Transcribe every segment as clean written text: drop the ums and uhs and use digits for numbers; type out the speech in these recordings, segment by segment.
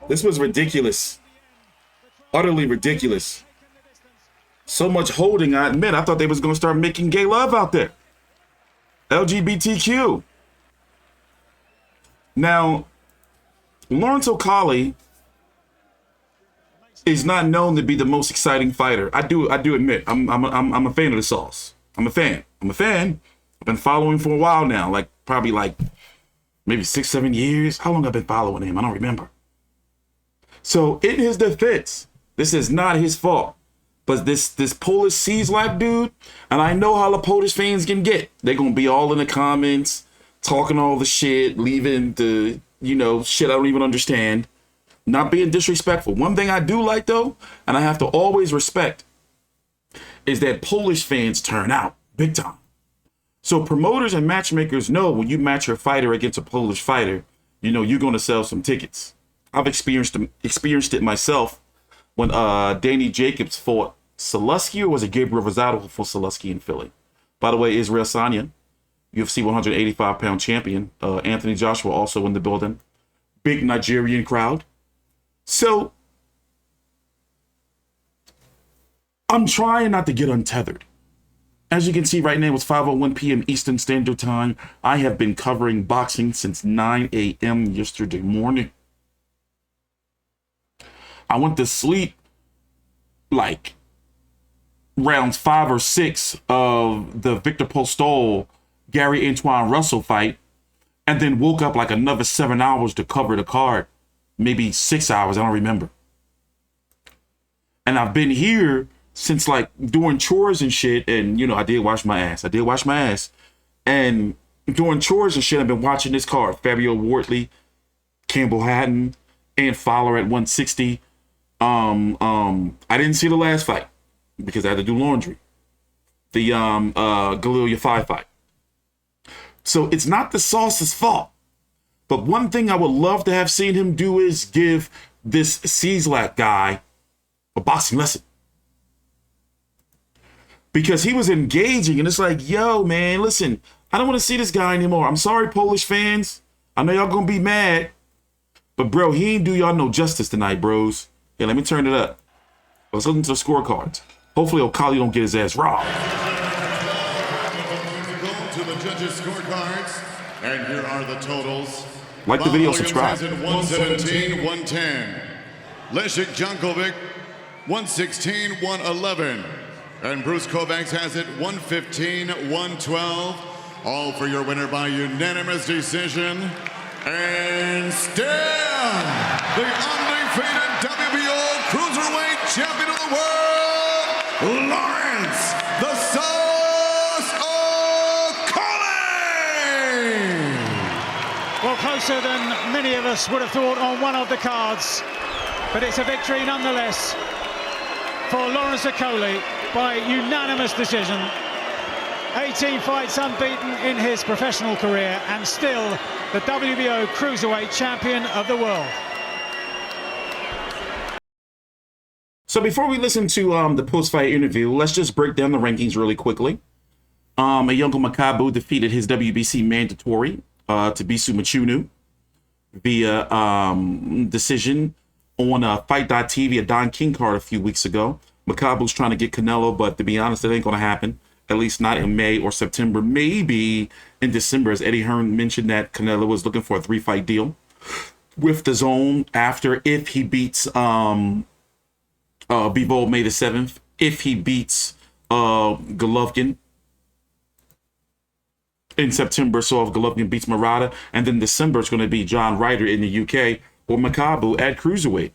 This was ridiculous. Utterly ridiculous. So much holding, I admit. I thought they was going to start making gay love out there. LGBTQ. Now, Lawrence Okolie is not known to be the most exciting fighter. I do admit, I'm a fan of the sauce. I'm a fan. I've been following for a while now, like probably like maybe 6-7 years. How long have I been following him? I don't remember. So in his defense, this is not his fault. But this Polish Cieslak dude, and I know how the Polish fans can get. They're gonna be all in the comments, talking all the shit, leaving the, shit I don't even understand. Not being disrespectful. One thing I do like though, and I have to always respect, is that Polish fans turn out big time. So promoters and matchmakers know when you match your fighter against a Polish fighter, you're gonna sell some tickets. I've experienced it myself when Danny Jacobs fought Cieslak, or was it Gabriel Rosado for Cieslak in Philly? By the way, Israel Sanya, UFC 185-pound champion. Anthony Joshua also in the building. Big Nigerian crowd. So I'm trying not to get untethered. As you can see right now, it's 5:01 p.m. Eastern Standard Time. I have been covering boxing since 9 a.m. yesterday morning. I went to sleep like rounds 5 or 6 of the Victor Postol, Gary Antoine Russell fight, and then woke up like another 7 hours to cover the card. Maybe 6 hours, I don't remember. And I've been here since like doing chores and shit, and I did wash my ass. And doing chores and shit, I've been watching this card. Fabio Wardley, Campbell Hatton, and Fowler at 160. I didn't see the last fight because I had to do laundry. The Galil Yafai fight. So it's not the sauce's fault. But one thing I would love to have seen him do is give this Cieslak guy a boxing lesson. Because he was engaging, and it's like, yo, man, listen, I don't want to see this guy anymore. I'm sorry, Polish fans. I know y'all gonna be mad. But, bro, he ain't do y'all no justice tonight, bros. Yeah, let me turn it up. Let's listen to the scorecards. Hopefully Okolie don't get his ass robbed. Go to the judges' scorecards, and here are the totals. Like the video, subscribe. 117, 110. Leszek Jankovic, 116, 111. And Bruce Kovacs has it 115, 112. All for your winner by unanimous decision. And still the undefeated WBO Cruiserweight Champion of the World, Lawrence "The Sauce" Okolie! Well, closer than many of us would have thought on one of the cards, but it's a victory nonetheless for Lawrence Okolie by unanimous decision. 18 fights unbeaten in his professional career, and still the WBO Cruiserweight Champion of the world. So before we listen to the post-fight interview, let's just break down the rankings really quickly. Ayonko Makabu defeated his WBC mandatory, Tabisu Machunu, via decision on Fight.tv, a Don King card a few weeks ago. Makabu's trying to get Canelo, but to be honest, it ain't going to happen. At least not in May or September, maybe in December, as Eddie Hearn mentioned that Canelo was looking for a 3-fight deal with the Zone after, if he beats Bivol May the 7th, if he beats Golovkin in September, so if Golovkin beats Murata, and then December it's going to be John Ryder in the UK or Makabu at cruiserweight.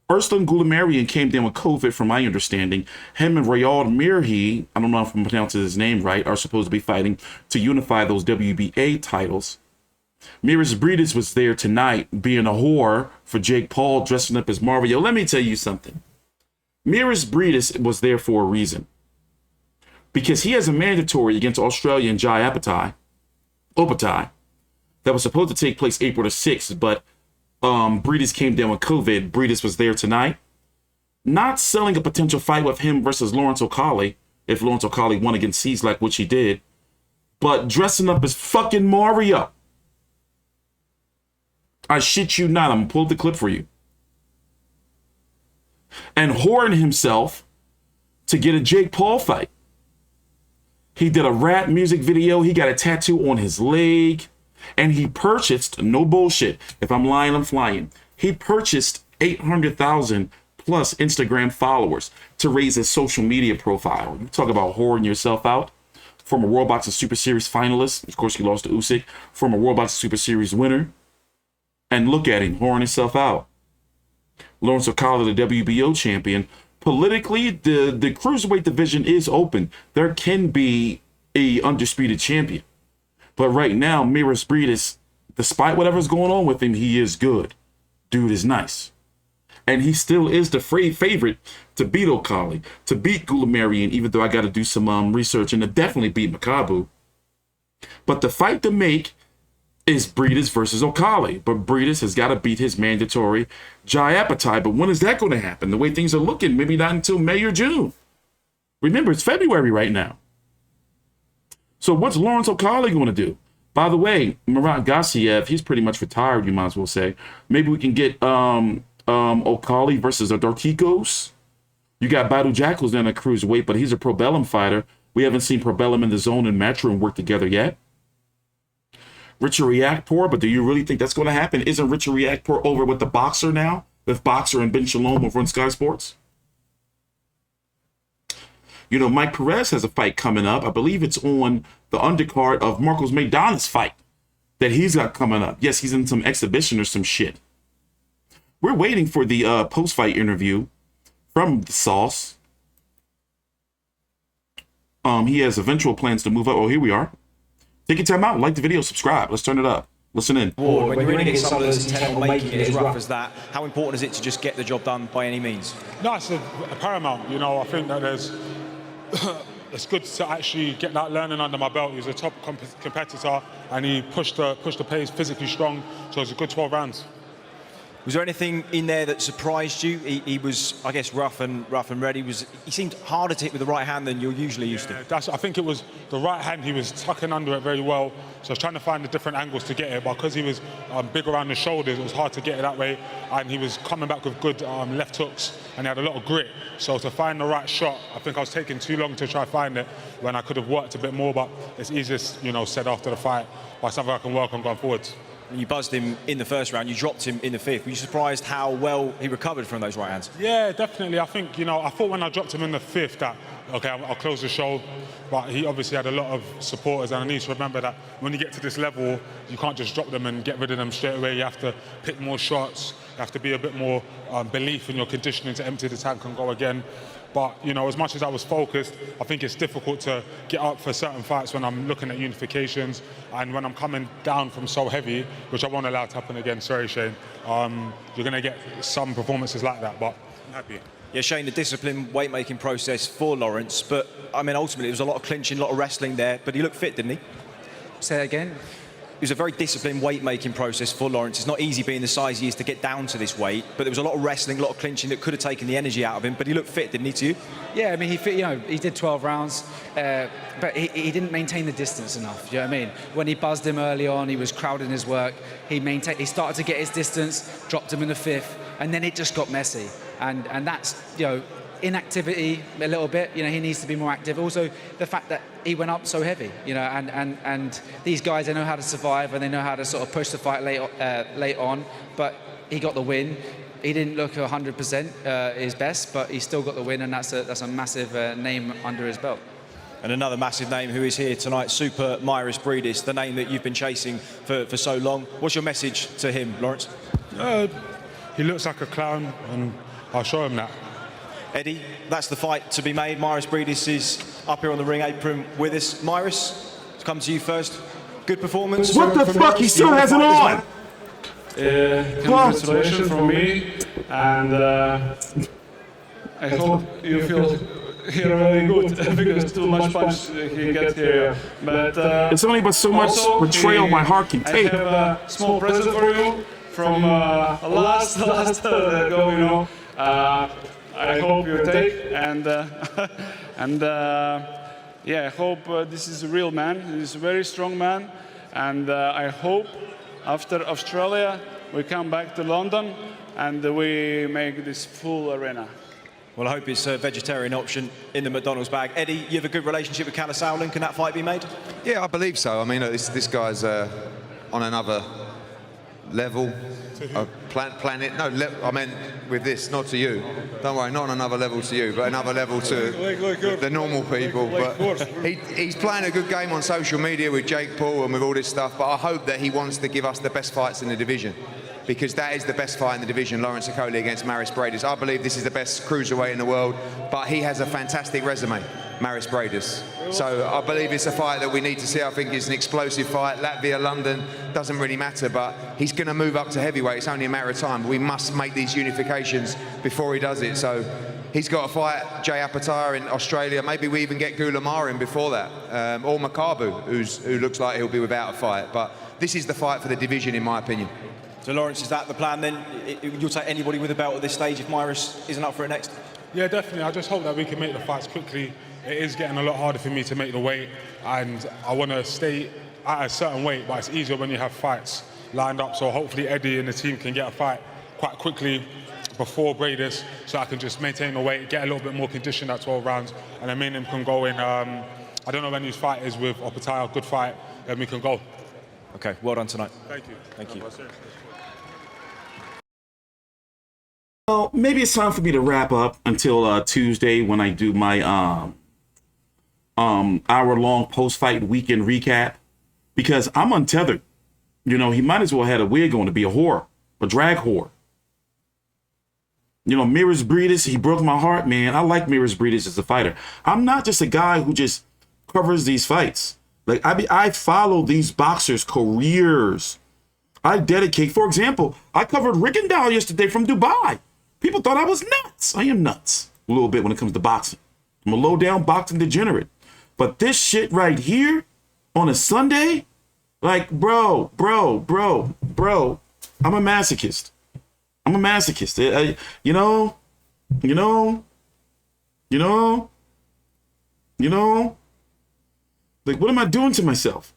Arslan Goulamirian came down with COVID, from my understanding. Him and Riyad Mirhi, I don't know if I'm pronouncing his name right, are supposed to be fighting to unify those WBA titles. Miris Briedis was there tonight, being a whore for Jake Paul, dressing up as Mario. Let me tell you something. Miris Briedis was there for a reason. Because he has a mandatory against Australian Jai Opatai that was supposed to take place April the 6th, but Briedis came down with COVID. Briedis was there tonight. Not selling a potential fight with him versus Lawrence Okolie, if Lawrence Okolie won against Cieslak, which he did, but dressing up as fucking Mario. I shit you not. I'm going to pull up the clip for you. And whoring himself to get a Jake Paul fight. He did a rap music video. He got a tattoo on his leg. And he purchased, no bullshit, if I'm lying, I'm flying. He purchased 800,000 plus Instagram followers to raise his social media profile. You talk about whoring yourself out. Former World Boxing Super Series finalist. Of course, he lost to Usyk. Former World Boxing Super Series winner. And look at him, whoring himself out. Lawrence Okolie, the WBO champion. Politically, the cruiserweight division is open. There can be a undisputed champion. But right now, Briedis, despite whatever's going on with him, he is good. Dude is nice. And he still is the favorite to beat Okolie, to beat Goulamirian, even though I got to do some research and to definitely beat Makabu. But the fight to make is Briedis versus Okolie. But Briedis has got to beat his mandatory Jai Apatite. But when is that going to happen? The way things are looking, maybe not until May or June. Remember, it's February right now. So what's Lawrence Okolie going to do? By the way, Murat Gassiev, he's pretty much retired, you might as well say. Maybe we can get Okolie versus Dorkikos. You got Badu Jackals down at cruiserweight, but he's a Probellum fighter. We haven't seen Probellum in the zone and Matchroom work together yet. Richard Riakporhe, but do you really think that's going to happen? Isn't Richard Riakporhe over with the Boxer now? With Boxer and Ben Shalom over on Sky Sports? You know, Mike Perez has a fight coming up. I believe it's on the undercard of Marcos Maidana's fight that he's got coming up. Yes, he's in some exhibition or some shit. We're waiting for the post-fight interview from the Sauce. He has eventual plans to move up. Oh, here we are. Take your time out. Like the video. Subscribe. Let's turn it up. Listen in. When you're in against someone that's intent on making it as rough as that, how important is it to just get the job done by any means? No, it's a paramount. You know, I think that it's good to actually get that learning under my belt. He's a top competitor, and he pushed the pace, physically strong. So it's a good 12 rounds. Was there anything in there that surprised you? He was, I guess, rough and ready. He seemed harder to hit with the right hand than you're usually used to. I think it was the right hand. He was tucking under it very well. So I was trying to find the different angles to get it. But because he was big around the shoulders, it was hard to get it that way. And he was coming back with good left hooks, and he had a lot of grit. So to find the right shot, I think I was taking too long to try to find it when I could have worked a bit more. But it's easiest, said after the fight, by something I can work on going forward. You buzzed him in the first round, you dropped him in the fifth. Were you surprised how well he recovered from those right hands? Yeah, definitely. I think, I thought when I dropped him in the fifth that, okay, I'll close the show. But he obviously had a lot of supporters, and I need to remember that when you get to this level, you can't just drop them and get rid of them straight away. You have to pick more shots. You have to be a bit more belief in your conditioning to empty the tank and go again. But, as much as I was focused, I think it's difficult to get up for certain fights when I'm looking at unifications and when I'm coming down from so heavy, which I won't allow to happen again. Sorry, Shane. You're going to get some performances like that, but I'm happy. Yeah, Shane, the disciplined weight-making process for Lawrence, but, ultimately, there was a lot of clinching, a lot of wrestling there, but he looked fit, didn't he? Say that again? It was a very disciplined weight-making process for Lawrence. It's not easy being the size he is to get down to this weight, but there was a lot of wrestling, a lot of clinching that could have taken the energy out of him, but he looked fit, didn't he, to you? Yeah, he did 12 rounds, but he didn't maintain the distance enough, you know what I mean? When he buzzed him early on, he was crowding his work, he started to get his distance, dropped him in the fifth, and then it just got messy. And that's, inactivity a little bit, he needs to be more active. Also, the fact that he went up so heavy, and these guys, they know how to survive and they know how to sort of push the fight late on, but he got the win. He didn't look 100% his best, but he still got the win, and that's a massive name under his belt. And another massive name who is here tonight, Super Briedis, the name that you've been chasing for so long. What's your message to him, Lawrence? He looks like a clown, and I'll show him that. Eddie, that's the fight to be made. Briedis is up here on the ring apron with us. Briedis, to come to you first. Good performance. What the fuck? He still has it on! Congratulations from me, and I hope you feel here very good because too much punch he gets here. But it's only but so much betrayal my heart can take. I have a small present for you from last go. I hope you take, and I hope this is a real man. He's a very strong man, and I hope After Australia, we come back to London and we make this full arena. Well, I hope it's a vegetarian option in the McDonald's bag. Eddie, you have a good relationship with Kalle Sauerland. Can that fight be made? Yeah, I believe so. I mean, look, this guy's on another level, planet. No, I meant with this, not to you. Don't worry, not on another level to you, but another level to the normal people. But he's playing a good game on social media with Jake Paul and with all this stuff. But I hope that he wants to give us the best fights in the division, because that is the best fight in the division, Lawrence Okolie against Maris Briedis. I believe this is the best cruiserweight in the world, but he has a fantastic resume, Maris Briedis. So I believe it's a fight that we need to see. I think it's an explosive fight. Latvia, London, doesn't really matter, but he's going to move up to heavyweight. It's only a matter of time. We must make these unifications before he does it. So he's got to fight Jay Apatow in Australia. Maybe we even get Gulamar in before that, or Makabu, who looks like he'll be without a fight. But this is the fight for the division, in my opinion. So, Lawrence, is that the plan then? You'll take anybody with a belt at this stage if Maris isn't up for it next? Yeah, definitely. I just hope that we can make the fights quickly. It is getting a lot harder for me to make the weight, and I want to stay at a certain weight, but it's easier when you have fights lined up. So hopefully Eddie and the team can get a fight quite quickly before Briedis, so I can just maintain the weight, get a little bit more conditioned at 12 rounds, and then me and him can go in. I don't know when his fight is with Apatow, good fight, then we can go. Okay, well done tonight. Thank you. Thank you. Well, maybe it's time for me to wrap up until Tuesday when I do my hour-long post-fight weekend recap, because I'm untethered. You know, he might as well have a wig on to be a whore, a drag whore. You know, Maris Briedis, he broke my heart, man. I like Maris Briedis as a fighter. I'm not just a guy who just covers these fights. Like, I follow these boxers' careers. I dedicate, for example, I covered Rickendahl yesterday from Dubai. People thought I was nuts. I am nuts a little bit when it comes to boxing. I'm a low-down boxing degenerate. But this shit right here on a Sunday, like, bro, I'm a masochist. I'm a masochist. You know, like, what am I doing to myself?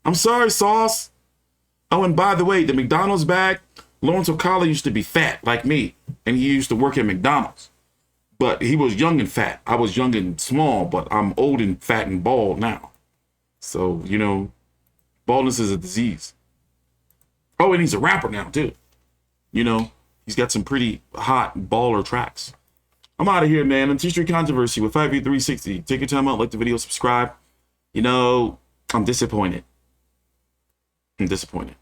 I'm sorry, Sauce. Oh, and by the way, the McDonald's bag, Lawrence Okolie used to be fat like me, and he used to work at McDonald's. But he was young and fat. I was young and small, but I'm old and fat and bald now. So, you know, baldness is a disease. Oh, and he's a rapper now, too. You know, he's got some pretty hot baller tracks. I'm out of here, man. On T-Street Controversy with 5v360. Take your time out, like the video, subscribe. You know, I'm disappointed. I'm disappointed.